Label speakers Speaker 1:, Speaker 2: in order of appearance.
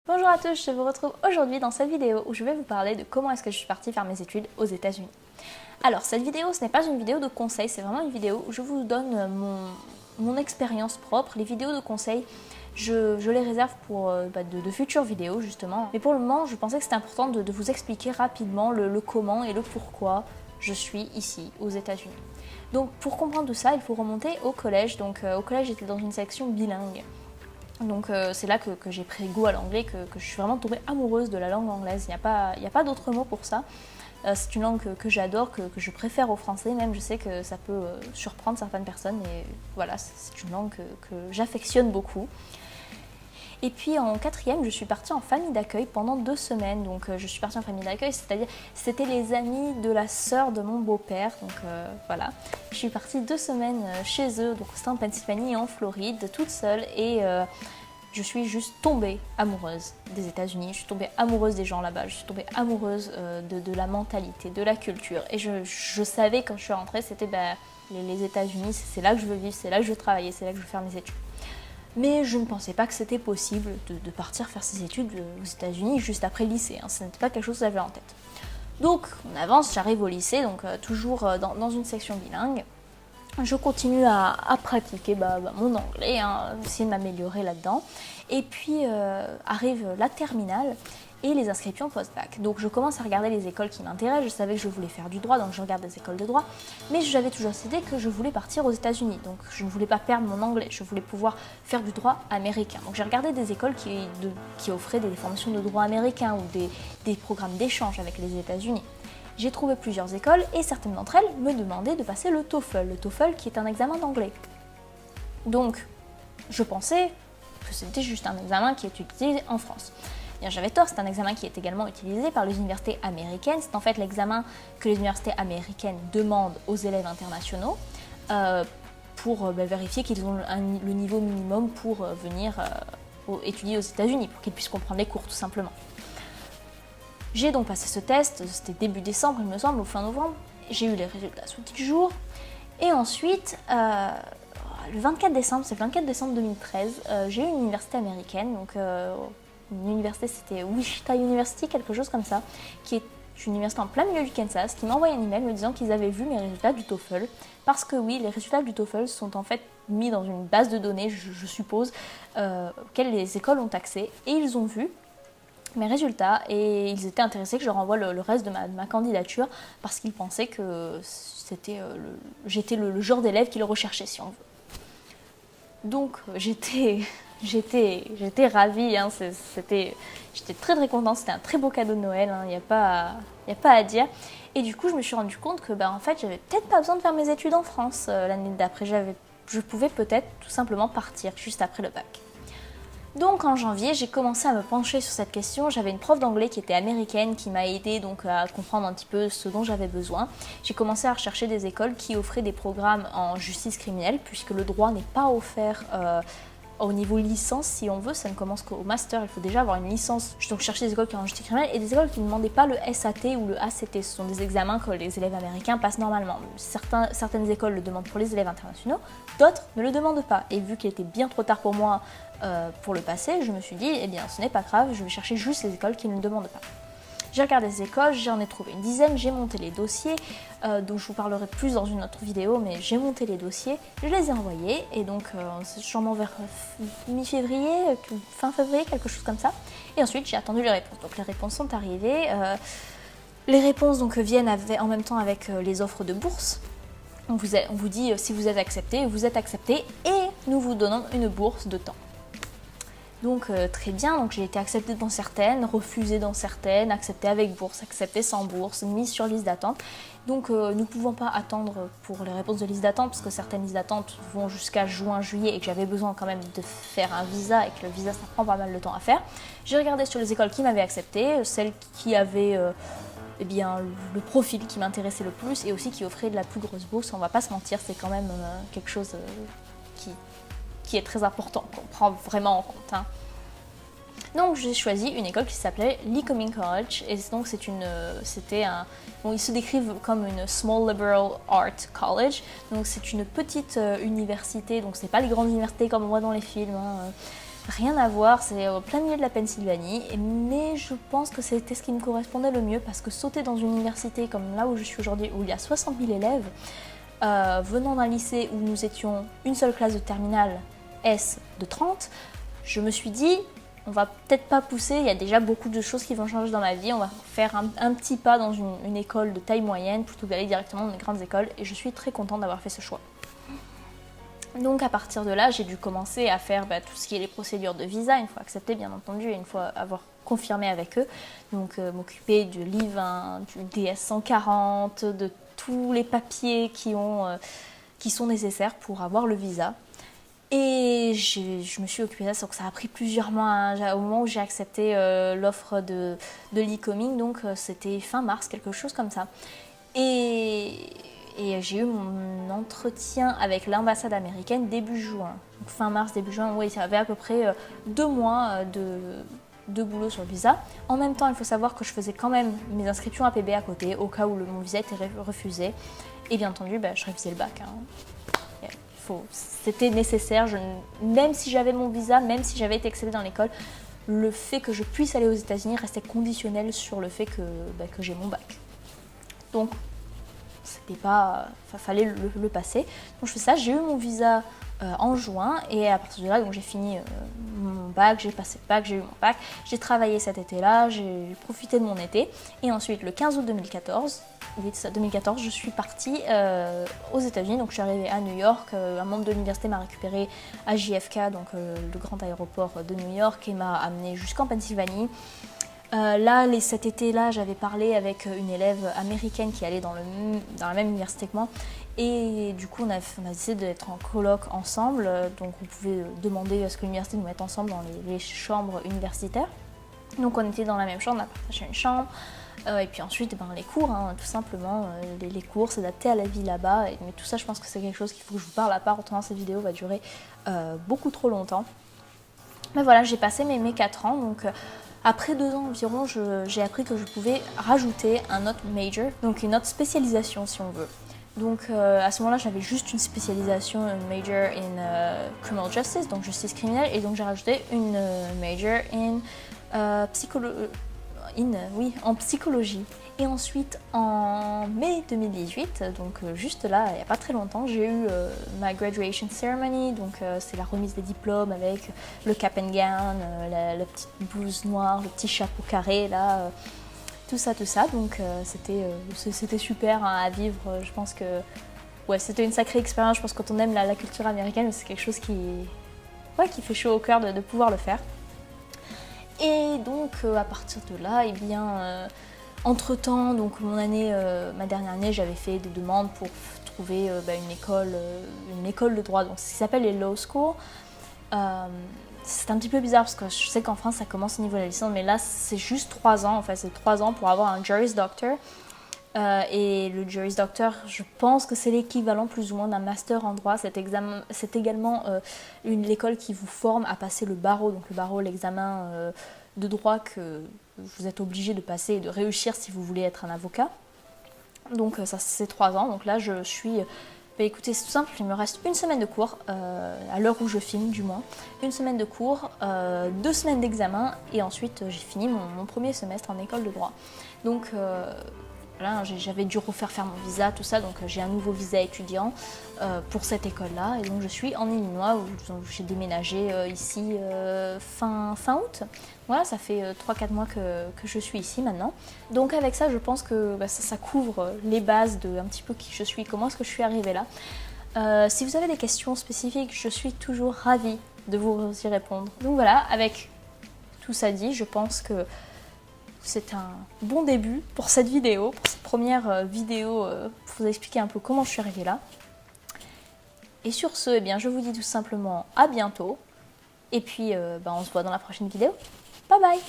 Speaker 1: Bonjour à tous, je vous retrouve aujourd'hui dans cette vidéo où je vais vous parler de comment est-ce que je suis partie faire mes études aux États-Unis. Alors cette vidéo, ce n'est pas une vidéo de conseils, c'est vraiment une vidéo où je vous donne mon expérience propre. Les vidéos de conseils, je les réserve pour de futures vidéos justement. Mais pour le moment, je pensais que c'était important de vous expliquer rapidement le comment et le pourquoi je suis ici aux États-Unis. Donc pour comprendre tout ça, il faut remonter au collège. Donc au collège, j'étais dans une section bilingue. Donc c'est là que j'ai pris goût à l'anglais, que je suis vraiment tombée amoureuse de la langue anglaise. Il n'y a pas d'autre mot pour ça. C'est une langue que j'adore, que je préfère au français même. Je sais que ça peut surprendre certaines personnes, mais voilà, c'est une langue que j'affectionne beaucoup. Et puis en quatrième, je suis partie en famille d'accueil pendant 2 semaines. Donc je suis partie en famille d'accueil, c'est-à-dire c'était les amis de la sœur de mon beau-père. Donc voilà, je suis partie 2 semaines chez eux, donc c'était en Pennsylvanie et en Floride, toute seule. Et je suis juste tombée amoureuse des États-Unis, je suis tombée amoureuse des gens là-bas, je suis tombée amoureuse de la mentalité, de la culture. Et je savais quand je suis rentrée, c'était les États-Unis, c'est là que je veux vivre, c'est là que je veux travailler, c'est là que je veux faire mes études. Mais je ne pensais pas que c'était possible de partir faire ses études aux États-Unis juste après le lycée. Ce n'était pas quelque chose que j'avais en tête. Donc on avance, j'arrive au lycée, donc toujours dans une section bilingue. Je continue à pratiquer mon anglais, essayer de m'améliorer là-dedans. Et puis arrive la terminale et les inscriptions post-bac. Donc je commence à regarder les écoles qui m'intéressent. Je savais que je voulais faire du droit, donc je regarde des écoles de droit. Mais j'avais toujours cette idée que je voulais partir aux États-Unis. Donc je ne voulais pas perdre mon anglais, je voulais pouvoir faire du droit américain. Donc j'ai regardé des écoles qui offraient des formations de droit américain ou des programmes d'échange avec les États-Unis. J'ai trouvé plusieurs écoles et certaines d'entre elles me demandaient de passer le TOEFL qui est un examen d'anglais. Donc, je pensais que c'était juste un examen qui est utilisé en France. Bien, j'avais tort, c'est un examen qui est également utilisé par les universités américaines. C'est en fait l'examen que les universités américaines demandent aux élèves internationaux pour vérifier qu'ils ont le niveau minimum pour venir étudier aux États-Unis, pour qu'ils puissent comprendre les cours tout simplement. J'ai donc passé ce test, c'était début décembre il me semble, ou fin novembre. J'ai eu les résultats sous 10 jours. Et ensuite, le 24 décembre, c'est le 24 décembre 2013, j'ai eu une université américaine, donc une université, c'était Wichita University, quelque chose comme ça, qui est une université en plein milieu du Kansas, qui m'a envoyé un email me disant qu'ils avaient vu mes résultats du TOEFL, parce que oui, les résultats du TOEFL sont en fait mis dans une base de données, je suppose, auxquelles les écoles ont accès, et ils ont vu mes résultats et ils étaient intéressés que je renvoie le reste de ma candidature parce qu'ils pensaient que j'étais le genre d'élève qu'ils recherchaient, si on veut. Donc j'étais ravie, j'étais très très contente, c'était un très beau cadeau de Noël, il n'y a pas à dire. Et du coup je me suis rendu compte que en fait j'avais peut-être pas besoin de faire mes études en France l'année d'après, je pouvais peut-être tout simplement partir juste après le bac. Donc en janvier, j'ai commencé à me pencher sur cette question. J'avais une prof d'anglais qui était américaine qui m'a aidée donc à comprendre un petit peu ce dont j'avais besoin. J'ai commencé à rechercher des écoles qui offraient des programmes en justice criminelle puisque le droit n'est pas offert au niveau licence si on veut, ça ne commence qu'au master, il faut déjà avoir une licence. Je donc chercher des écoles qui ont en justice criminelle et des écoles qui ne demandaient pas le SAT ou le ACT. Ce sont des examens que les élèves américains passent normalement. Certaines écoles le demandent pour les élèves internationaux, d'autres ne le demandent pas. Et vu qu'il était bien trop tard pour moi pour le passer, je me suis dit, eh bien ce n'est pas grave, je vais chercher juste les écoles qui ne le demandent pas. J'ai regardé les écoles, j'en ai trouvé une dizaine, j'ai monté les dossiers, dont je vous parlerai plus dans une autre vidéo, mais j'ai monté les dossiers, je les ai envoyés, et donc sûrement vers mi-février, fin février, quelque chose comme ça. Et ensuite j'ai attendu les réponses. Donc les réponses sont arrivées, les réponses donc viennent en même temps avec les offres de bourse. On vous dit si vous êtes accepté, et nous vous donnons une bourse de temps. Donc très bien, donc j'ai été acceptée dans certaines, refusée dans certaines, acceptée avec bourse, acceptée sans bourse, mise sur liste d'attente. Donc nous ne pouvons pas attendre pour les réponses de liste d'attente parce que certaines listes d'attente vont jusqu'à juin-juillet et que j'avais besoin quand même de faire un visa et que le visa ça prend pas mal de temps à faire. J'ai regardé sur les écoles qui m'avaient acceptée, celles qui avaient le profil qui m'intéressait le plus et aussi qui offrait de la plus grosse bourse. On va pas se mentir, c'est quand même quelque chose qui est très important, qu'on prend vraiment en compte. Donc j'ai choisi une école qui s'appelait Lycoming College et donc ils se décrivent comme une Small Liberal Art College, donc c'est une petite université, donc c'est pas les grandes universités comme on voit dans les films. rien à voir, c'est au plein milieu de la Pennsylvanie, mais je pense que c'était ce qui me correspondait le mieux parce que sauter dans une université comme là où je suis aujourd'hui, où il y a 60 000 élèves, venant d'un lycée où nous étions une seule classe de terminale S de 30, je me suis dit, on va peut-être pas pousser, il y a déjà beaucoup de choses qui vont changer dans ma vie, on va faire un petit pas dans une école de taille moyenne plutôt que d'aller directement dans les grandes écoles, et je suis très contente d'avoir fait ce choix. Donc à partir de là, j'ai dû commencer à faire tout ce qui est les procédures de visa, une fois accepté bien entendu, et une fois avoir confirmé avec eux. Donc m'occuper du l'I-20, du DS-140, de tous les papiers qui sont nécessaires pour avoir le visa. Et je me suis occupée de ça, donc ça a pris plusieurs mois, hein, au moment où j'ai accepté l'offre de l'e-coming, donc c'était fin mars, quelque chose comme ça. Et j'ai eu mon entretien avec l'ambassade américaine début juin. Donc fin mars, début juin, oui, ça avait à peu près 2 mois de boulot sur le visa. En même temps, il faut savoir que je faisais quand même mes inscriptions à APB à côté, au cas où mon visa était refusé. Et bien entendu, je révisais le bac. Hein. C'était nécessaire, même si j'avais mon visa, même si j'avais été acceptée dans l'école, le fait que je puisse aller aux États-Unis restait conditionnel sur le fait que j'ai mon bac. Donc, c'était pas, fallait le passer. Donc je fais ça, j'ai eu mon visa en juin et à partir de là, donc j'ai fini mon bac, j'ai passé le bac, j'ai eu mon bac, j'ai travaillé cet été-là, j'ai profité de mon été et ensuite le 15 août 2014, oui, ça, 2014, je suis partie aux États-Unis. Donc je suis arrivée à New York, un membre de l'université m'a récupérée à JFK, donc le grand aéroport de New York, et m'a amenée jusqu'en Pennsylvanie. Là, cet été-là, j'avais parlé avec une élève américaine qui allait dans la même université que moi. Et du coup, on a décidé d'être en coloc ensemble. Donc, on pouvait demander à ce que l'université nous mette ensemble dans les chambres universitaires. Donc, on était dans la même chambre, on a partagé une chambre. Et puis ensuite, les cours, hein, tout simplement. Les cours, s'adapter à la vie là-bas. Mais tout ça, je pense que c'est quelque chose qu'il faut que je vous parle à part. Autrement, cette vidéo va durer beaucoup trop longtemps. Mais voilà, j'ai passé mes 4 ans. Donc, après 2 ans environ, j'ai appris que je pouvais rajouter un autre major, donc une autre spécialisation si on veut. Donc à ce moment-là, j'avais juste une spécialisation, une major in criminal justice, donc justice criminelle, et donc j'ai rajouté une major in en psychologie. Et ensuite, en mai 2018, donc juste là, il n'y a pas très longtemps, j'ai eu ma graduation ceremony, donc c'est la remise des diplômes avec le cap and gown, la petite blouse noire, le petit chapeau carré, là, tout ça. Donc c'était super hein, à vivre. Je pense que c'était une sacrée expérience. Je pense que quand on aime la culture américaine, c'est quelque chose qui fait chaud au cœur de pouvoir le faire. Et donc à partir de là, entre-temps, donc ma dernière année, j'avais fait des demandes pour trouver une école de droit, donc ce qui s'appelle les law school. C'est un petit peu bizarre parce que je sais qu'en France ça commence au niveau de la licence, mais là c'est juste 3 ans, c'est 3 ans pour avoir un Juris Doctor. Et le Juris Doctor, je pense que c'est l'équivalent plus ou moins d'un master en droit. C'est également l'école qui vous forme à passer le barreau, donc le barreau, l'examen de droit que vous êtes obligé de passer et de réussir si vous voulez être un avocat. Donc ça c'est 3 ans, donc là je suis... écoutez, c'est tout simple, il me reste une semaine de cours, à l'heure où je filme du moins. Une semaine de cours, 2 semaines d'examen, et ensuite j'ai fini mon premier semestre en école de droit. Donc là, j'avais dû refaire mon visa, tout ça, donc j'ai un nouveau visa étudiant pour cette école-là. Et donc je suis en Illinois, où j'ai déménagé ici fin août. Voilà, ça fait 3-4 mois que je suis ici maintenant. Donc avec ça, je pense que ça couvre les bases de un petit peu qui je suis, comment est-ce que je suis arrivée là. Si vous avez des questions spécifiques, je suis toujours ravie de vous y répondre. Donc voilà, avec tout ça dit, je pense que c'est un bon début pour cette vidéo, pour cette première vidéo pour vous expliquer un peu comment je suis arrivée là. Et sur ce, je vous dis tout simplement à bientôt. Et puis on se voit dans la prochaine vidéo. Bye bye!